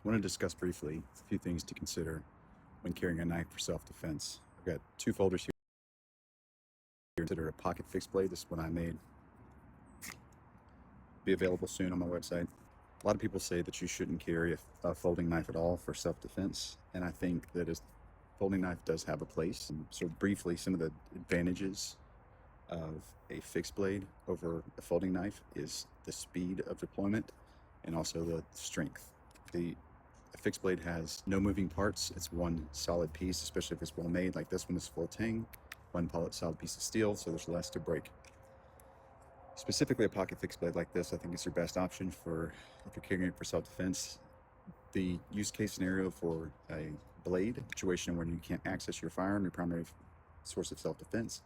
I want to discuss briefly a few things to consider when carrying a knife for self-defense. I've got two folders here. Consider a pocket fixed blade. This is what I made. Be available soon on my website. A lot of people say that you shouldn't carry a folding knife at all for self-defense, and I think that a folding knife does have a place. And so briefly, some of the advantages of a fixed blade over a folding knife is the speed of deployment and also the strength. A fixed blade has no moving parts. It's one solid piece, especially if it's well made. Like this one is full tang, one solid piece of steel, so there's less to break. Specifically, a pocket fixed blade like this, I think is your best option for if you're carrying it for self-defense. The use case scenario for a blade situation where you can't access your firearm, your primary source of self-defense,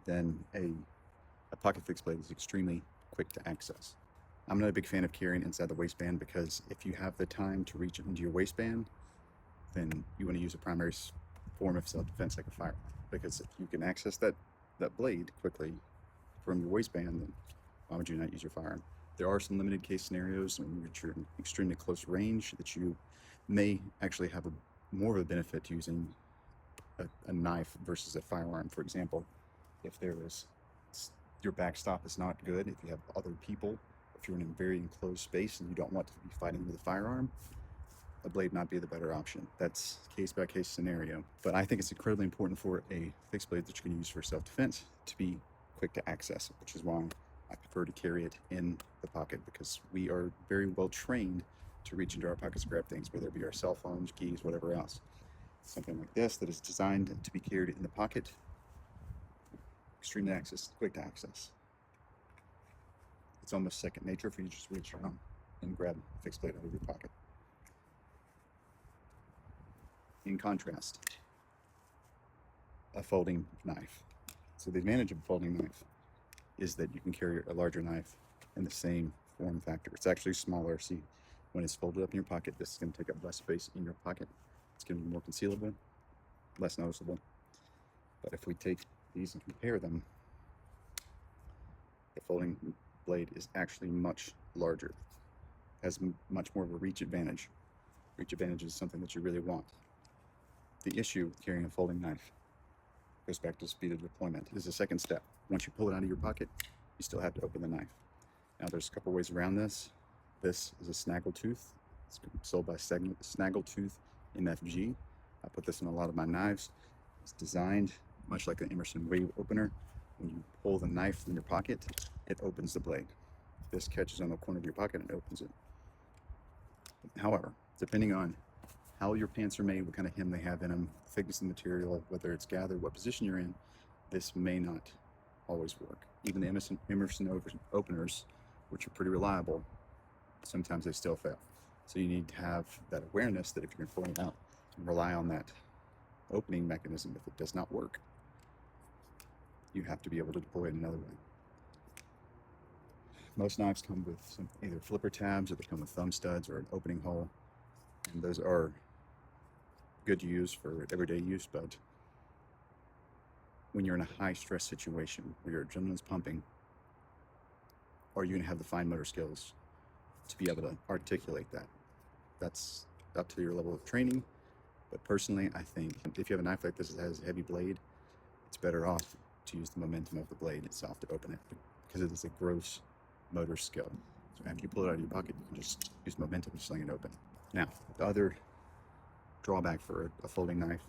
then a pocket fixed blade is extremely quick to access. I'm not a big fan of carrying inside the waistband because if you have the time to reach into your waistband, then you want to use a primary form of self-defense like a firearm. Because if you can access that blade quickly from your waistband, then why would you not use your firearm? There are some limited case scenarios in which you're in extremely close range that you may actually have more of a benefit to using a knife versus a firearm. For example, if there is your backstop is not good, if you have other people, if you're in a very enclosed space and you don't want to be fighting with a firearm, a blade might be the better option. That's case by case scenario. But I think it's incredibly important for a fixed blade that you can use for self-defense to be quick to access, which is why I prefer to carry it in the pocket, because we are very well trained to reach into our pockets and grab things, whether it be our cell phones, keys, whatever else. Something like this that is designed to be carried in the pocket, extremely quick to access. It's almost second nature for you to just reach around and grab a fixed blade out of your pocket. In contrast, a folding knife. So the advantage of a folding knife is that you can carry a larger knife in the same form factor. It's actually smaller. See, when it's folded up in your pocket, this is going to take up less space in your pocket. It's going to be more concealable, less noticeable. But if we take these and compare them, the folding blade is actually much larger, has much more of a reach advantage. Reach advantage is something that you really want. The issue with carrying a folding knife goes back to speed of deployment. This is the second step. Once you pull it out of your pocket, you still have to open the knife. Now there's a couple ways around this. This is a Snaggletooth. It's sold by Snaggletooth MFG. I put this in a lot of my knives. It's designed much like an Emerson Wave opener. When you pull the knife from your pocket, it opens the blade. This catches on the corner of your pocket and opens it. However, depending on how your pants are made, what kind of hem they have in them, thickness of the material, whether it's gathered, what position you're in, this may not always work. Even the Emerson openers, which are pretty reliable, sometimes they still fail. So you need to have that awareness that if you're going to pull it out and rely on that opening mechanism, if it does not work, you have to be able to deploy it another way. Most knives come with some either flipper tabs or they come with thumb studs or an opening hole, and those are good to use for everyday use. But when you're in a high stress situation where your adrenaline's pumping, are you going to have the fine motor skills to be able to articulate that? That's up to your level of training. But personally, I think if you have a knife like this that has a heavy blade, it's better off to use the momentum of the blade itself to open it, because it is a gross motor skill. So after you pull it out of your pocket, you can just use momentum to sling it open. Now, the other drawback for a folding knife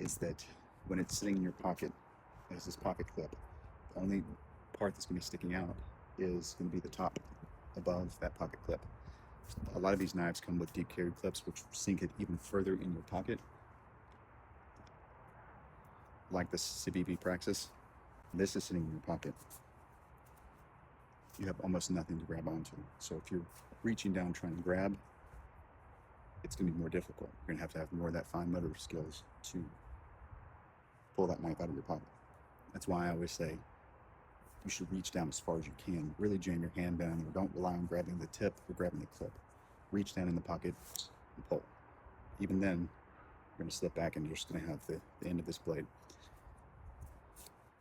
is that when it's sitting in your pocket, there's this pocket clip. The only part that's going to be sticking out is going to be the top above that pocket clip. A lot of these knives come with deep carry clips, which sink it even further in your pocket, like the Civivi Praxis. This is sitting in your pocket. You have almost nothing to grab onto. So if you're reaching down trying to grab, it's going to be more difficult. You're going to have more of that fine motor skills to pull that knife out of your pocket. That's why I always say you should reach down as far as you can. Really jam your hand down. Don't rely on grabbing the tip or grabbing the clip. Reach down in the pocket and pull. Even then, you're going to slip back and you're just going to have the end of this blade.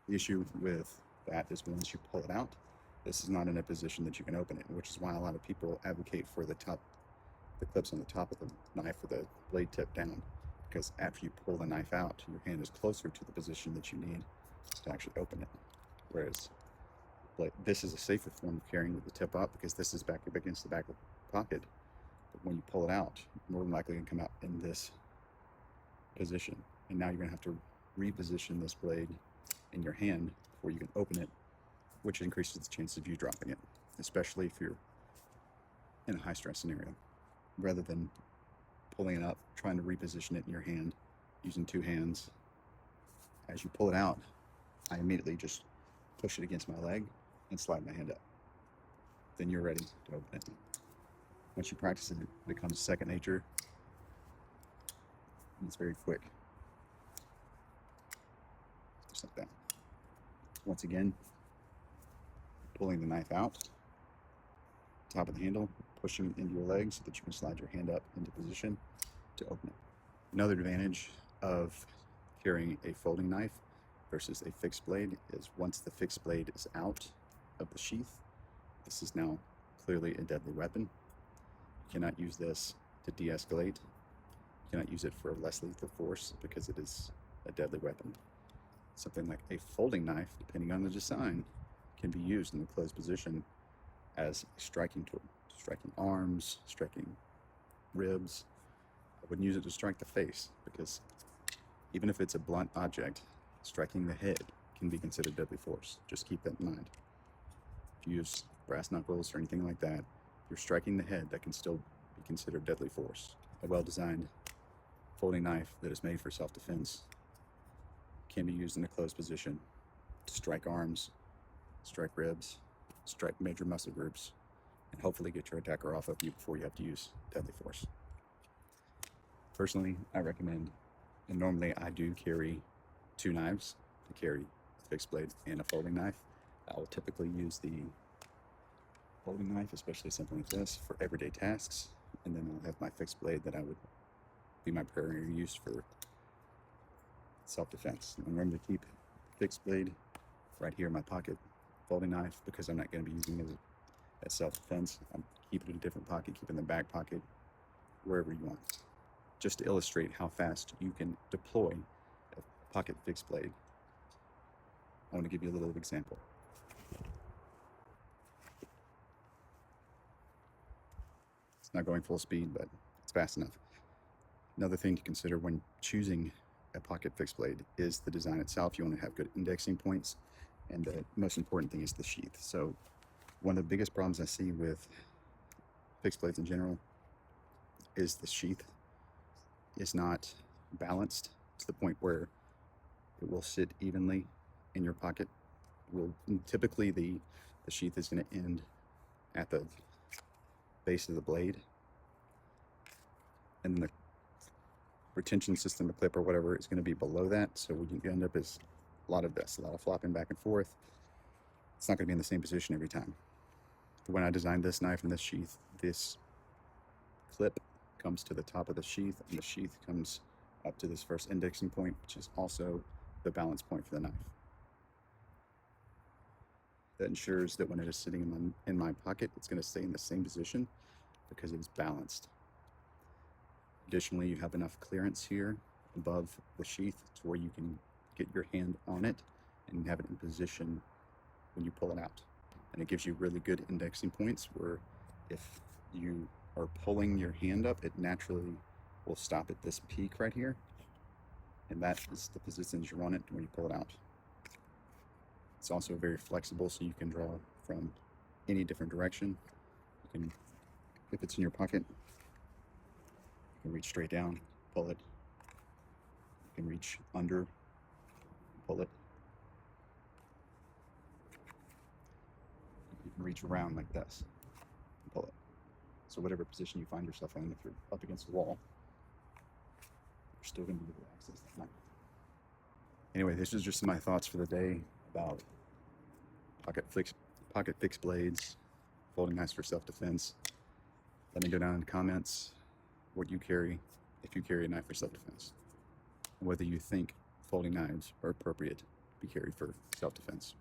The issue with that is once you pull it out, this is not in a position that you can open it, which is why a lot of people advocate for the the clips on the top of the knife with the blade tip down, because after you pull the knife out, your hand is closer to the position that you need to actually open it. Whereas this is a safer form of carrying with the tip up, because this is back up against the back of the pocket. But when you pull it out, more than likely going to come out in this position. And now you're going to have to reposition this blade in your hand before you can open it, which increases the chance of you dropping it, especially if you're in a high stress scenario. Rather than pulling it up, trying to reposition it in your hand using two hands, as you pull it out, I immediately just push it against my leg and slide my hand up. Then you're ready to open it. Once you practice it, it becomes second nature. And it's very quick. Just like that. Once again, pulling the knife out, top of the handle, pushing it into your leg so that you can slide your hand up into position to open it. Another advantage of carrying a folding knife versus a fixed blade is once the fixed blade is out of the sheath, this is now clearly a deadly weapon. You cannot use this to de-escalate. You cannot use it for less lethal force because it is a deadly weapon. Something like a folding knife, depending on the design, can be used in the closed position as a striking tool, striking arms, striking ribs. I wouldn't use it to strike the face, because even if it's a blunt object, striking the head can be considered deadly force. Just keep that in mind. If you use brass knuckles or anything like that, you're striking the head, that can still be considered deadly force. A well-designed folding knife that is made for self-defense can be used in a closed position to strike arms, strike ribs, strike major muscle groups, and hopefully get your attacker off of you before you have to use deadly force. Personally, I recommend, and normally I do carry two knives. I carry a fixed blade and a folding knife. I will typically use the folding knife, especially something like this, for everyday tasks, and then I'll have my fixed blade that I would be my primary use for self-defense. I'm going to keep fixed blade right here in my pocket, folding knife, because I'm not going to be using it as self-defense. I'm keeping it in a different pocket, keeping it in the back pocket, wherever you want. Just to illustrate how fast you can deploy a pocket fixed blade, I want to give you a little example. It's not going full speed, but it's fast enough. Another thing to consider when choosing a pocket fixed blade is the design itself. You want to have good indexing points, and the most important thing is the sheath. So one of the biggest problems I see with fixed blades in general is the sheath is not balanced to the point where it will sit evenly in your pocket. Typically the sheath is going to end at the base of the blade, and then the retention system, the clip or whatever, is going to be below that. So what you end up is a lot of flopping back and forth. It's not going to be in the same position every time. When I designed this knife and this sheath, this clip comes to the top of the sheath, and the sheath comes up to this first indexing point, which is also the balance point for the knife. That ensures that when it is sitting in my pocket, it's going to stay in the same position because it is balanced. Additionally, you have enough clearance here above the sheath to where you can get your hand on it and have it in position when you pull it out. And it gives you really good indexing points where if you are pulling your hand up, it naturally will stop at this peak right here. And that is the position you're on it when you pull it out. It's also very flexible, so you can draw from any different direction. You can, if it's in your pocket, you can reach straight down, pull it. You can reach under, pull it. You can reach around like this and pull it. So whatever position you find yourself in, if you're up against the wall, you're still going to be able to access that knife. Anyway, this is just my thoughts for the day about pocket fixed blades, folding knives for self-defense. Let me know down in the comments what you carry, if you carry a knife for self-defense, and whether you think folding knives are appropriate to be carried for self-defense.